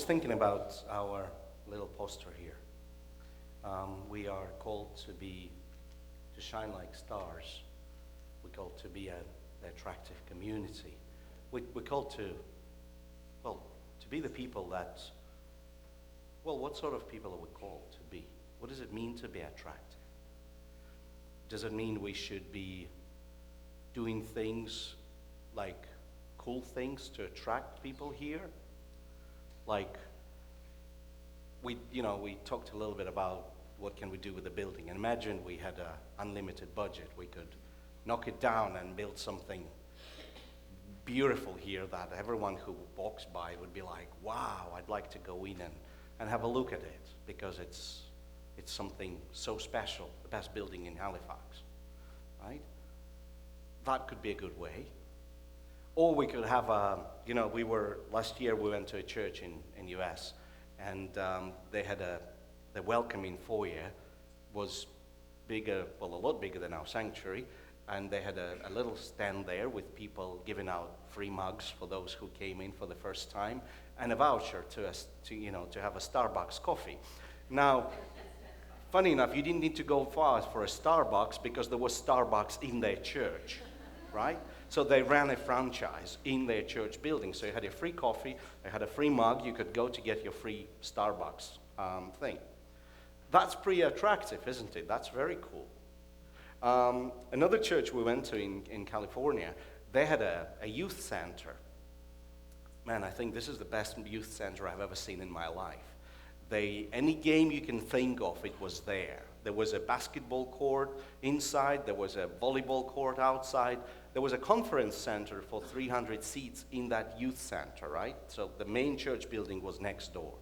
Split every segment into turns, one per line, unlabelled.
thinking about our little poster here. We are called to shine like stars. We're called to be an attractive community. We're called to be the people that, what sort of people are we called to be? What does it mean to be attractive? Does it mean we should be doing things like cool things to attract people here? Like, we talked a little bit about what can we do with the building. And imagine we had an unlimited budget. We could knock it down and build something beautiful here that everyone who walks by would be like, wow, I'd like to go in and have a look at it, because it's something so special, the best building in Halifax, right? That could be a good way. Or we could have last year we went to a church in US, and they had the welcoming foyer was bigger, a lot bigger than our sanctuary, and they had a little stand there with people giving out free mugs for those who came in for the first time, and a voucher to have a Starbucks coffee. Now, funny enough, you didn't need to go far for a Starbucks because there was Starbucks in their church, right? So they ran a franchise in their church building. So you had a free coffee, they had a free mug, you could go to get your free Starbucks thing. That's pretty attractive, isn't it? That's very cool. Another church we went to in California, they had a youth center. Man, I think this is the best youth center I've ever seen in my life. Any game you can think of, it was there. There was a basketball court inside, there was a volleyball court outside, there was a conference center for 300 seats in that youth center, right? So the main church building was next door.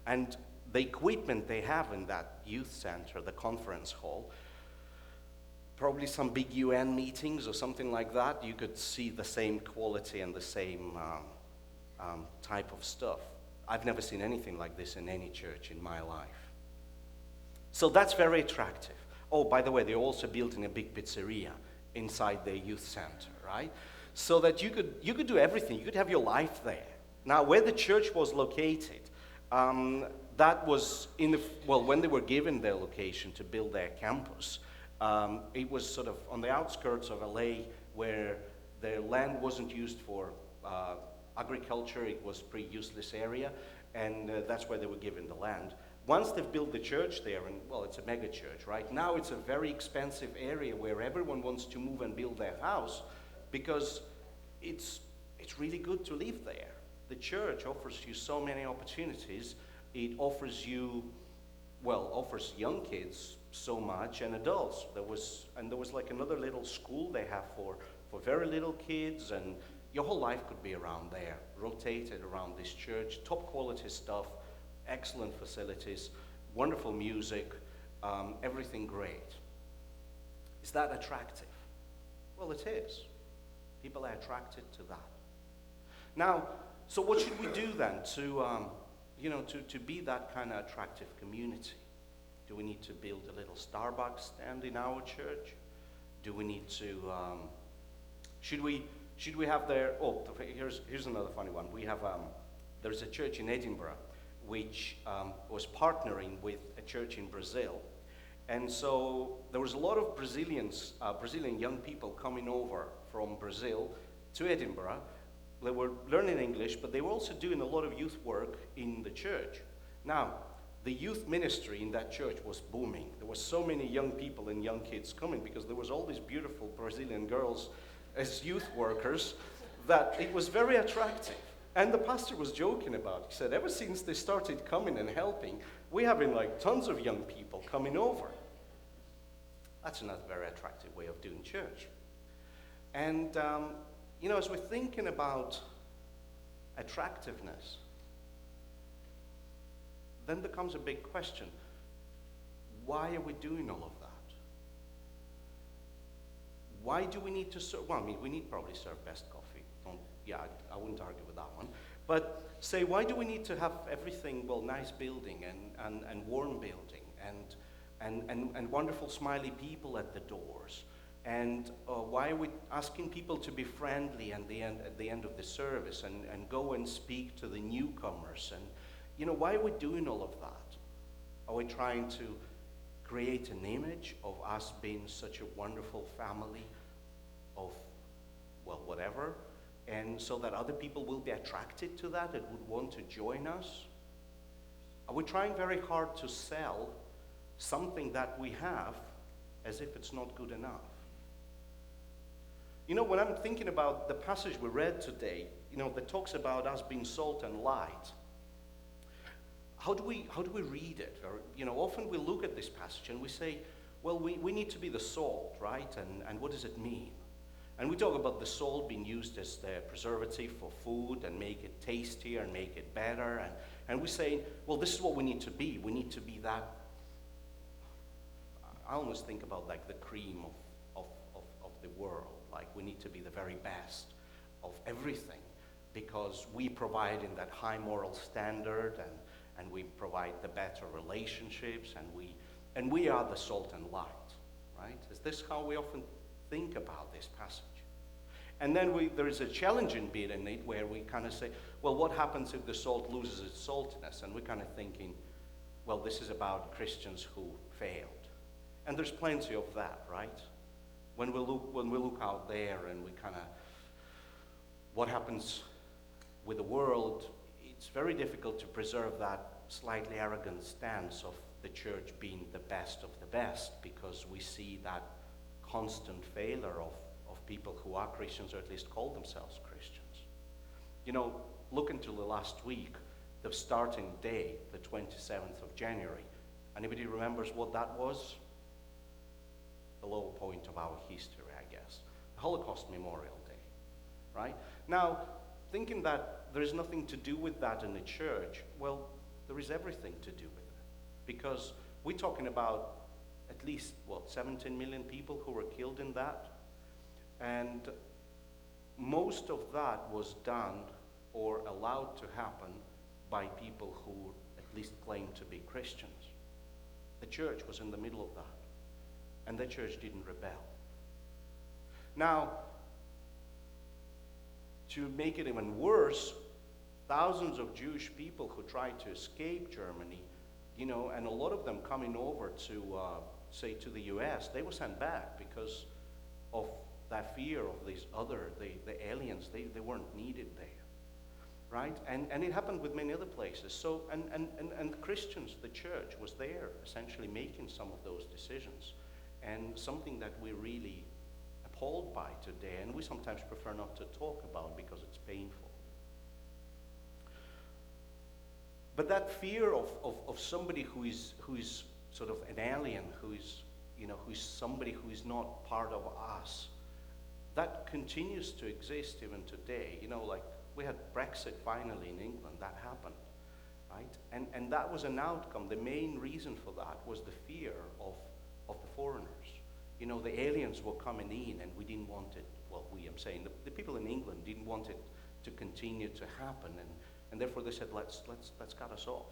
And the equipment they have in that youth center, the conference hall, probably some big UN meetings or something like that, you could see the same quality and the same type of stuff. I've never seen anything like this in any church in my life. So that's very attractive. Oh, by the way, they're also building a big pizzeria inside their youth center, right? So that you could do everything. You could have your life there. Now, where the church was located, that was when they were given their location to build their campus, it was sort of on the outskirts of LA, where their land wasn't used for agriculture. It was a pretty useless area, and that's where they were given the land. Once they've built the church there, and it's a mega church, right? Now it's a very expensive area where everyone wants to move and build their house, because it's really good to live there. The church offers you so many opportunities. It offers offers young kids so much, and adults. There was like another little school they have for very little kids, and your whole life could be around there, rotated around this church. Top quality stuff, excellent facilities, wonderful music, everything great. Is that attractive? Well, it is. People are attracted to that. Now, so what should we do then to be that kind of attractive community? Do we need to build a little Starbucks stand in our church? Do we need to, should we have there, here's another funny one. We have, there's a church in Edinburgh which was partnering with a church in Brazil. And so there was a lot of Brazilian young people coming over from Brazil to Edinburgh. They were learning English, but they were also doing a lot of youth work in the church. Now, the youth ministry in that church was booming. There were so many young people and young kids coming because there was all these beautiful Brazilian girls as youth workers that it was very attractive. And the pastor was joking about it. He said, ever since they started coming and helping, we're having like tons of young people coming over. That's another very attractive way of doing church. And, as we're thinking about attractiveness, then becomes a big question. Why are we doing all of that? Why do we need to serve? Well, we need probably serve best coffee. I wouldn't argue with that one. But say, why do we need to have everything, nice building and warm building and wonderful smiley people at the doors? And why are we asking people to be friendly at the end of the service and go and speak to the newcomers? And why are we doing all of that? Are we trying to create an image of us being such a wonderful family of, well, whatever, and so that other people will be attracted to that and would want to join us? Are we trying very hard to sell something that we have as if it's not good enough? When I'm thinking about the passage we read today, that talks about us being salt and light, how do we read it? Or, often we look at this passage and we say, well, we need to be the salt, right? And what does it mean? And we talk about the salt being used as the preservative for food and make it tastier and make it better. And we say, well, this is what we need to be. We need to be that. I almost think about like the cream of the world. Like we need to be the very best of everything because we provide in that high moral standard and we provide the better relationships and we are the salt and light, right? Is this how we often think about this passage? And then there is a challenging bit in it where we kind of say, well, what happens if the salt loses its saltiness? And we're kind of thinking, well, this is about Christians who failed. And there's plenty of that, right? When we look out there and we kind of, what happens with the world, it's very difficult to preserve that slightly arrogant stance of the church being the best of the best because we see that constant failure of people who are Christians or at least call themselves Christians. Look into the last week, the starting day, the 27th of January. Anybody remembers what that was? The low point of our history, I guess. The Holocaust Memorial Day, right? Now, thinking that there is nothing to do with that in the church, well, there is everything to do with it. Because we're talking about at least, 17 million people who were killed in that. And most of that was done or allowed to happen by people who at least claimed to be Christians. The church was in the middle of that. And the church didn't rebel. Now, to make it even worse, thousands of Jewish people who tried to escape Germany, and a lot of them coming over to, say, to the US, they were sent back because of that fear of these the aliens. They weren't needed there, right? And it happened with many other places. So, and Christians, the church, was there essentially making some of those decisions. And something that we're really appalled by today, and we sometimes prefer not to talk about because it's painful. But that fear of somebody who is sort of an alien, who's somebody who is not part of us, that continues to exist even today. Like we had Brexit finally in England, that happened, right? And that was an outcome. The main reason for that was the fear of the foreigners. The aliens were coming in and we didn't want it, I'm saying, the people in England didn't want it to continue to happen and therefore they said, let's cut us off.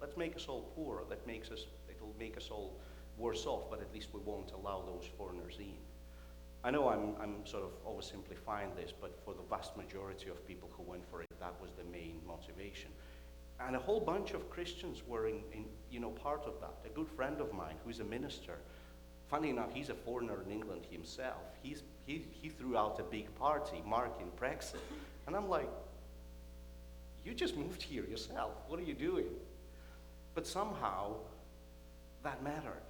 Let's make us all poorer. It'll make us all worse off, but at least we won't allow those foreigners in. I know I'm sort of oversimplifying this, but for the vast majority of people who went for it, that was the main motivation. And a whole bunch of Christians were in part of that. A good friend of mine who's a minister, funny enough, he's a foreigner in England himself. He threw out a big party marking Brexit. And I'm like, you just moved here yourself. What are you doing? But somehow that mattered.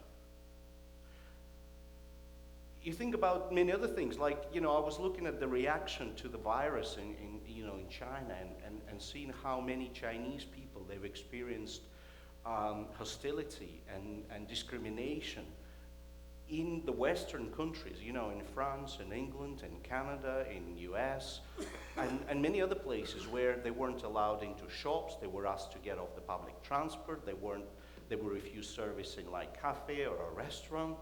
You think about many other things, like, I was looking at the reaction to the virus in China and seeing how many Chinese people, they've experienced hostility and discrimination in the Western countries, in France and England and Canada, in US, and many other places where they weren't allowed into shops, they were asked to get off the public transport, they were refused service in like cafe or a restaurant,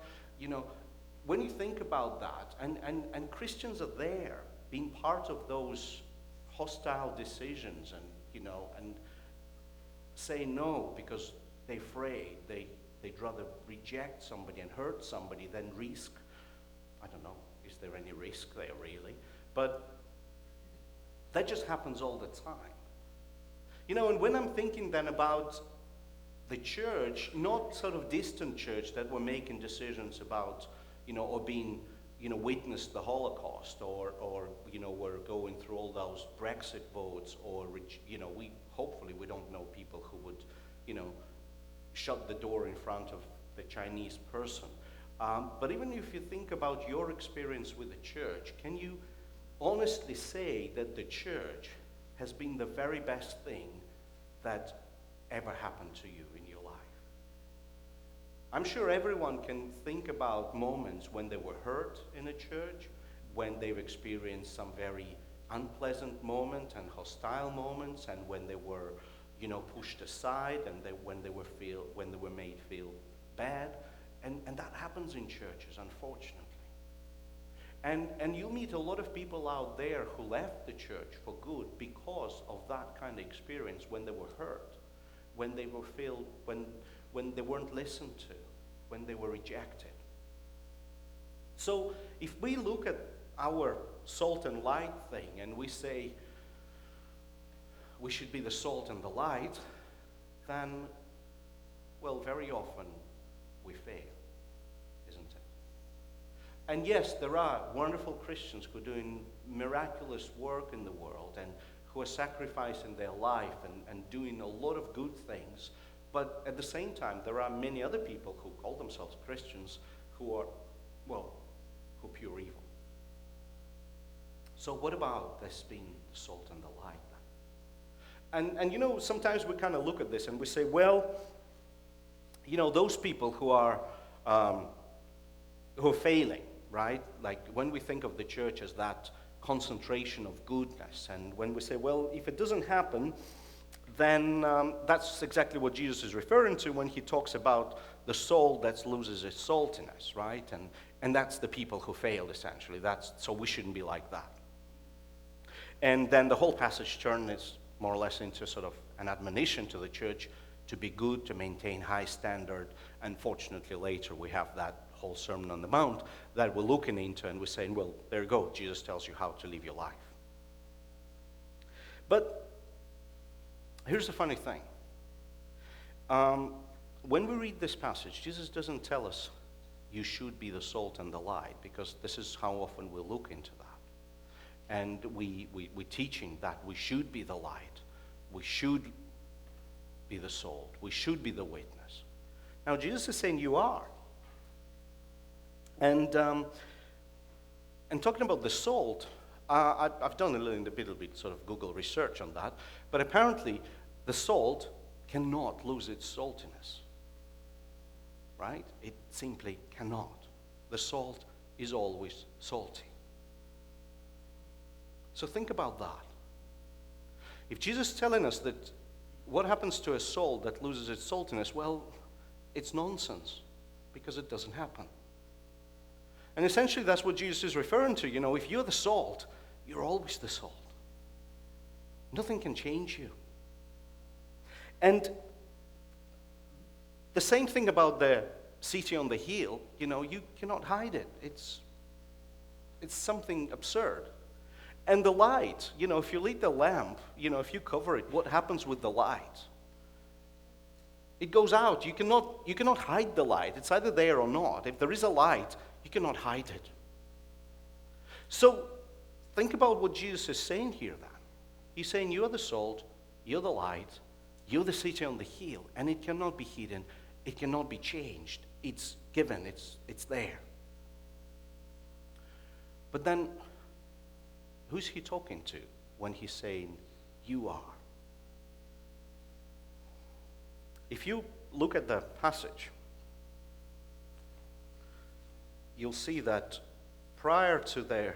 When you think about that, and Christians are there, being part of those hostile decisions, and say no because they're afraid, they'd rather reject somebody and hurt somebody than risk. I don't know, is there any risk there really? But that just happens all the time. And when I'm thinking then about the church, not sort of distant church that were making decisions about, or being, witnessed the Holocaust, or we're going through all those Brexit votes, or, hopefully we don't know people who would, shut the door in front of the Chinese person. But even if you think about your experience with the church, can you honestly say that the church has been the very best thing that ever happened to you in your life? I'm sure everyone can think about moments when they were hurt in a church, when they've experienced some very unpleasant moment and hostile moments, and when they were, pushed aside, and when they were made feel bad, and that happens in churches, unfortunately. And you meet a lot of people out there who left the church for good because of that kind of experience, when they were hurt, when they were when they weren't listened to, when they were rejected. So if we look at our salt and light thing and we say we should be the salt and the light, then, well, very often we fail, isn't it? And yes, there are wonderful Christians who are doing miraculous work in the world and who are sacrificing their life and doing a lot of good things. But at the same time, there are many other people who call themselves Christians who are, who pure evil. So what about this being the salt and the light then? And sometimes we kind of look at this and we say, well, those people who are failing, right? Like when we think of the church as that concentration of goodness, and when we say, well, if it doesn't happen, then that's exactly what Jesus is referring to when he talks about the salt that loses its saltiness, right? And that's the people who failed, essentially. So we shouldn't be like that. And then the whole passage turns more or less into sort of an admonition to the church to be good, to maintain high standard. Unfortunately, later we have that whole Sermon on the Mount that we're looking into, and we're saying, well, there you go. Jesus tells you how to live your life. But here's the funny thing. When we read this passage, Jesus doesn't tell us you should be the salt and the light, because this is how often we look into that. And we're teaching that we should be the light. We should be the salt. We should be the witness. Now, Jesus is saying you are. And talking about the salt, I've done a little bit sort of Google research on that, but apparently the salt cannot lose its saltiness, right? It simply cannot. The salt is always salty. So think about that. If Jesus is telling us that what happens to a salt that loses its saltiness, well, it's nonsense, because it doesn't happen. And essentially that's what Jesus is referring to. If you're the salt, you're always the salt. Nothing can change you. And the same thing about the city on the hill, you cannot hide it. It's something absurd. And the light, if you lit the lamp, if you cover it, what happens with the light? It goes out. You cannot hide the light. It's either there or not. If there is a light, you cannot hide it. So think about what Jesus is saying here then. He's saying you are the salt, you're the light, you're the city on the hill, and it cannot be hidden, it cannot be changed. It's given, it's there. But then, who's he talking to when he's saying, you are? If you look at the passage, you'll see that prior to the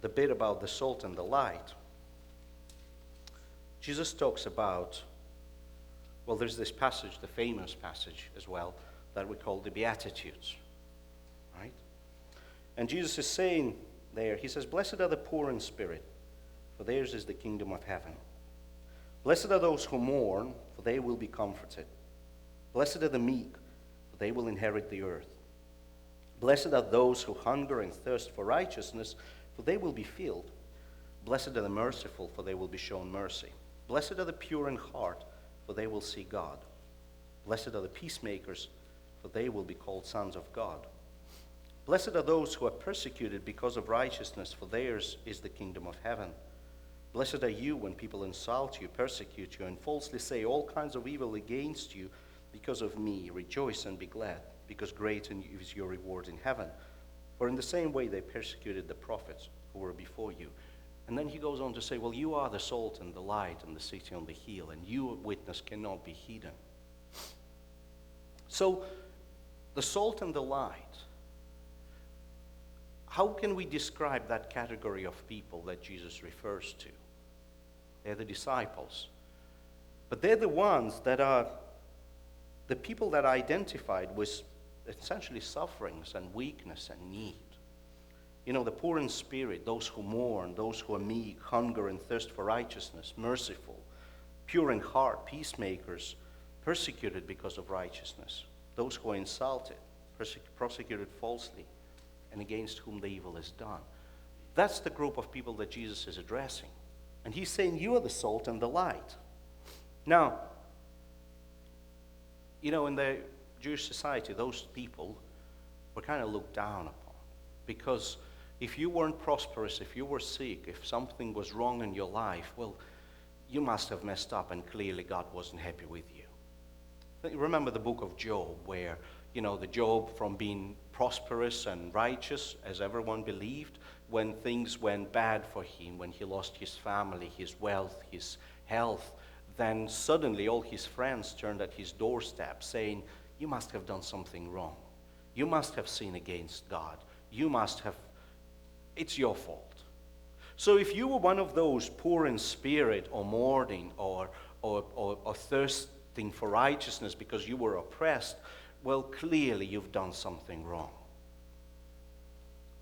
bit about the salt and the light, Jesus talks about, well, there's this passage, the famous passage as well, that we call the Beatitudes, right? And Jesus is saying there, he says, blessed are the poor in spirit, for theirs is the kingdom of heaven. Blessed are those who mourn, for they will be comforted. Blessed are the meek, for they will inherit the earth. Blessed are those who hunger and thirst for righteousness, for they will be filled. Blessed are the merciful, for they will be shown mercy. Blessed are the pure in heart, for they will see God. Blessed are the peacemakers, for they will be called sons of God. Blessed are those who are persecuted because of righteousness, for theirs is the kingdom of heaven. Blessed are you when people insult you, persecute you, and falsely say all kinds of evil against you because of me. Rejoice and be glad, because great is your reward in heaven. For in the same way they persecuted the prophets who were before you. And then he goes on to say, well, you are the salt and the light and the city on the hill, and your witness cannot be hidden. So, the salt and the light, how can we describe that category of people that Jesus refers to? They're the disciples. But they're the ones that are the people that are identified with essentially sufferings and weakness and need. You know, the poor in spirit, those who mourn, those who are meek, hunger and thirst for righteousness, merciful, pure in heart, peacemakers, persecuted because of righteousness, those who are insulted, prosecuted falsely, and against whom the evil is done. That's the group of people that Jesus is addressing. And he's saying, you are the salt and the light. Now, you know, in the Jewish society, those people were kind of looked down upon. Because if you weren't prosperous, if you were sick, if something was wrong in your life, well, you must have messed up, and clearly God wasn't happy with you. Remember the book of Job, where, you know, the Job, from being prosperous and righteous, as everyone believed, when things went bad for him, when he lost his family, his wealth, his health, then suddenly all his friends turned at his doorstep saying, you must have done something wrong. You must have sinned against God. You must have, it's your fault. So if you were one of those poor in spirit or mourning or thirsting for righteousness because you were oppressed, well, clearly you've done something wrong.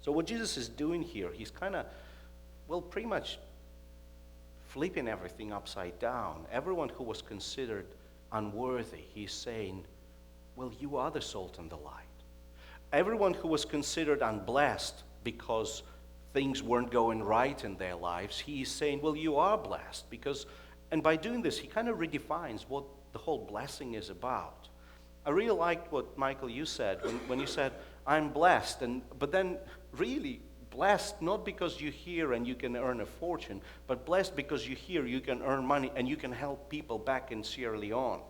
So what Jesus is doing here, he's kind of, well, pretty much flipping everything upside down. Everyone who was considered unworthy, he's saying, well, you are the salt and the light. Everyone who was considered unblessed because things weren't going right in their lives, he's saying, well, you are blessed. Because, and by doing this, he kind of redefines what the whole blessing is about. I really liked what, Michael, you said, when you said, I'm blessed. But then, really, blessed not because you're here and you can earn a fortune, but blessed because you're here, you can earn money, and you can help people back in Sierra Leone.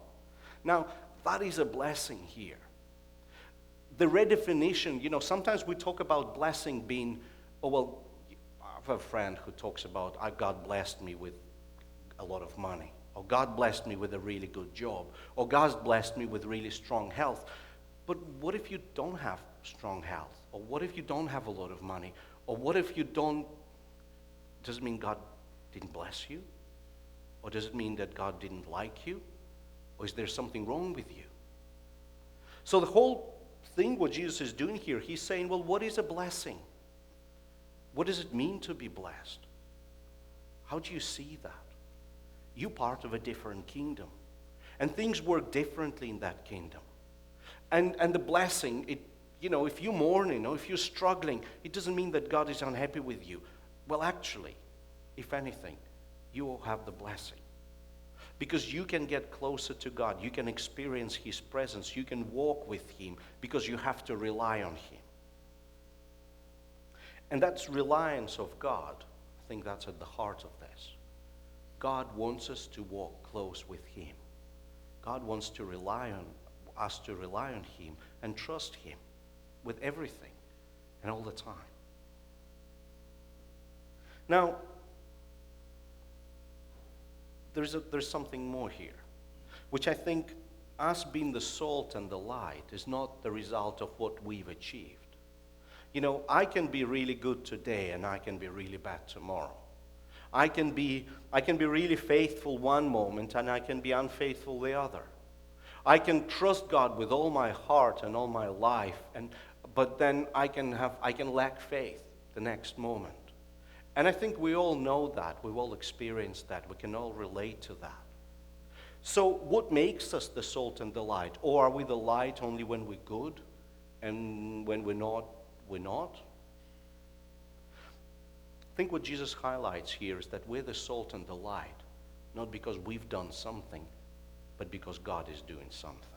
Now, that is a blessing here. The redefinition, you know, sometimes we talk about blessing being, oh, well, I have a friend who talks about, God blessed me with a lot of money, or God blessed me with a really good job, or God blessed me with really strong health. But what if you don't have strong health? Or what if you don't have a lot of money? Or what if you don't, does it mean God didn't bless you? Or does it mean that God didn't like you? Or is there something wrong with you? So the whole thing, what Jesus is doing here, he's saying, well, what is a blessing? What does it mean to be blessed? How do you see that? You're part of a different kingdom. And things work differently in that kingdom. And the blessing, it, you know, if you're mourning or if you're struggling, it doesn't mean that God is unhappy with you. Well, actually, if anything, you will have the blessing. Because you can get closer to God. You can experience His presence. You can walk with Him because you have to rely on Him. And that's reliance of God. I think that's at the heart of this. God wants us to walk close with Him. God wants to rely on us to rely on Him and trust Him with everything and all the time. Now, there's something more here, which I think us being the salt and the light is not the result of what we've achieved. You know, I can be really good today and I can be really bad tomorrow. I can be really faithful one moment and I can be unfaithful the other. I can trust God with all my heart and all my life, but then I can lack faith the next moment. And I think we all know that. We've all experienced that. We can all relate to that. So what makes us the salt and the light? Or are we the light only when we're good, and when we're not, we're not? I think what Jesus highlights here is that we're the salt and the light, not because we've done something, but because God is doing something.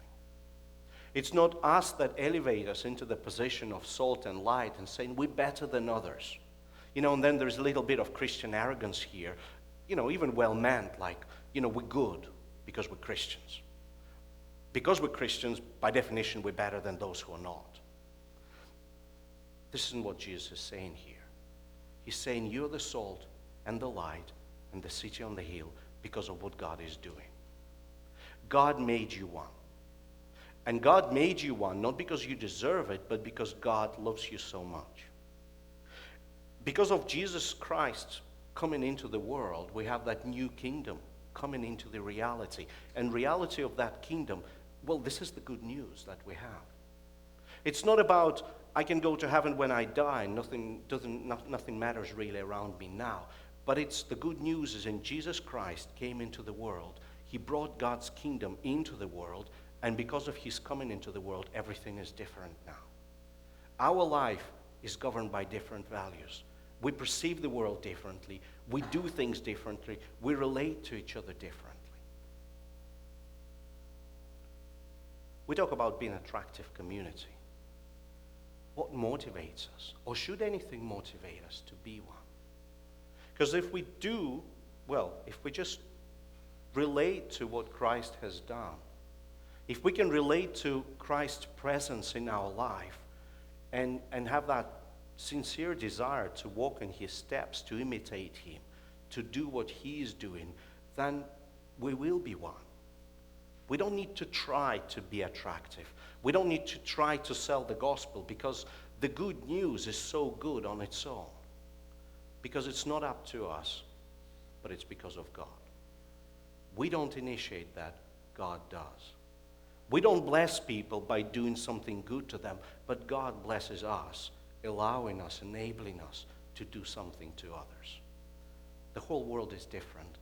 It's not us that elevate us into the position of salt and light and saying we're better than others. And then there's a little bit of Christian arrogance here, even well-meant, like, we're good because we're Christians. Because we're Christians, by definition, we're better than those who are not. This isn't what Jesus is saying here. He's saying you're the salt and the light and the city on the hill because of what God is doing. God made you one. And God made you one not because you deserve it, but because God loves you so much. Because of Jesus Christ coming into the world, we have that new kingdom coming into the reality. And reality of that kingdom, well, this is the good news that we have. It's not about I can go to heaven when I die. Nothing matters really around me now. But it's the good news is in Jesus Christ came into the world. He brought God's kingdom into the world. And because of his coming into the world, everything is different now. Our life is governed by different values. We perceive the world differently. We do things differently. We relate to each other differently. We talk about being an attractive community. What motivates us? Or should anything motivate us to be one? Because if we do, if we just relate to what Christ has done, if we can relate to Christ's presence in our life and have that sincere desire to walk in his steps, to imitate him, to do what he is doing, then we will be one. We don't need to try to be attractive. We don't need to try to sell the gospel because the good news is so good on its own. Because it's not up to us, but it's because of God. We don't initiate that, God does. We don't bless people by doing something good to them, but God blesses us, allowing us, enabling us to do something to others. The whole world is different,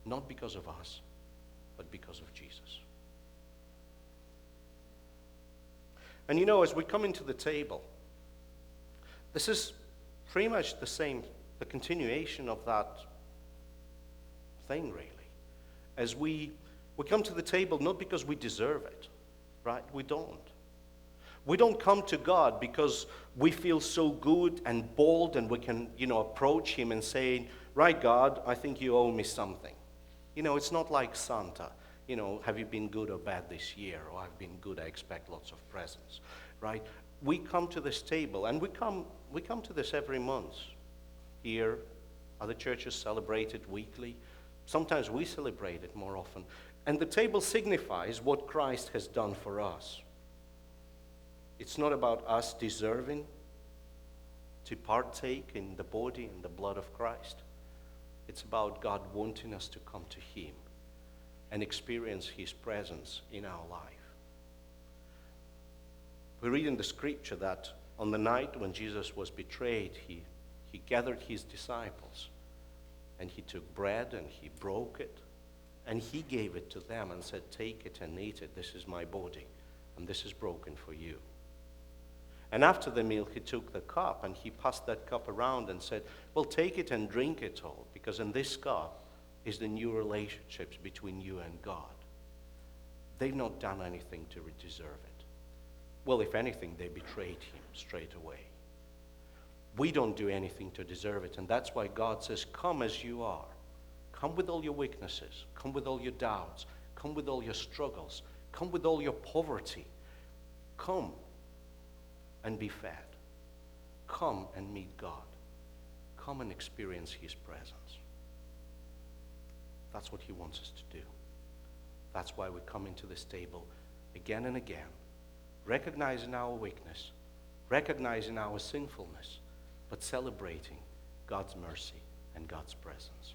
not because of us, but because of Jesus. And as we come into the table, this is pretty much the continuation of that thing, really. As we come to the table not because we deserve it, right? We don't. We don't come to God because we feel so good and bold and we can, approach him and say, right, God, I think you owe me something. It's not like Santa. Have you been good or bad this year? Or I've been good, I expect lots of presents, right? We come to this table, and we come to this every month. Here, other churches celebrate it weekly. Sometimes we celebrate it more often. And the table signifies what Christ has done for us. It's not about us deserving to partake in the body and the blood of Christ. It's about God wanting us to come to him and experience his presence in our life. We read in the scripture that on the night when Jesus was betrayed, he gathered his disciples and he took bread and he broke it and he gave it to them and said, take it and eat it. This is my body and this is broken for you. And after the meal, he took the cup and he passed that cup around and said, well, take it and drink it all, because in this cup is the new relationships between you and God. They've not done anything to deserve it. Well, if anything, they betrayed him straight away. We don't do anything to deserve it, and that's why God says, come as you are. Come with all your weaknesses. Come with all your doubts. Come with all your struggles. Come with all your poverty. Come and be fed. Come and meet God. Come and experience his presence. That's what he wants us to do. That's why we come into this table again and again, recognizing our weakness, recognizing our sinfulness, but celebrating God's mercy and God's presence.